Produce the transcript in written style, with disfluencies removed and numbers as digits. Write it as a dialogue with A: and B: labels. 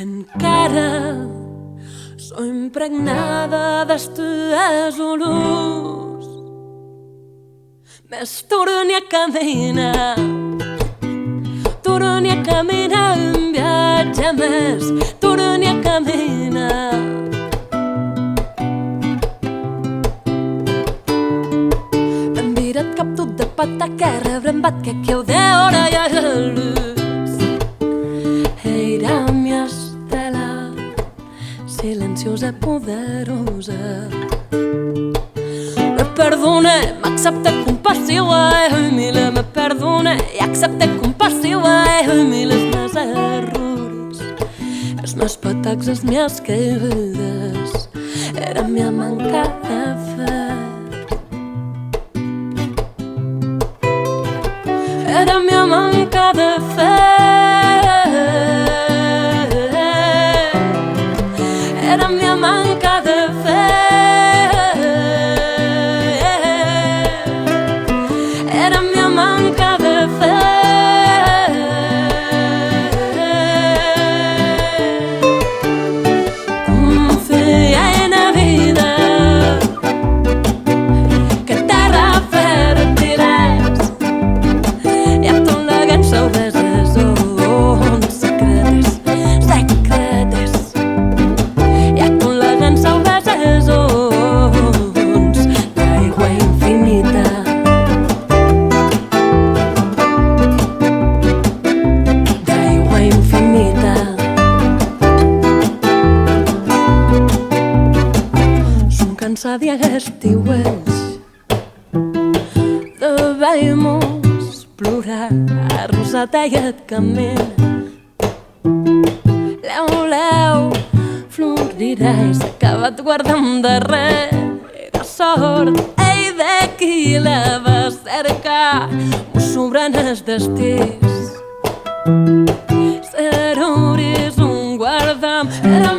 A: Encara soy impregnada d'estudis olors. Més torni a caminar, torni a caminar, un viatge més, torni a caminar. Ben virat cap tot de pataquerra, brembat que aquí ho de hora i a la luz. Era mi estela, silenciosa, poderosa. Me perdona, m'accepta compassiva i humila. Me perdona i accepta compassiva i humila. Els meus errors, els meus patacs, les meves caigudes, era mia manca de fe. Era mia manca de fe. Era mia manca de fe. Era mia manca de fe. Confia en la vida, que terra fèrtils i a tot la gran saudeses on secretes, secretes. I a tot la gran saudeses on d'aigua infinita. D'aigua infinita. Som cansats i estiuets de veure-mos plorar, rosadellet camina. Leu, leu, florirà i s'ha acabat guardant de res sort. Ei, de qui la va cercar? Mos sobren els destins. Ser un guardam, era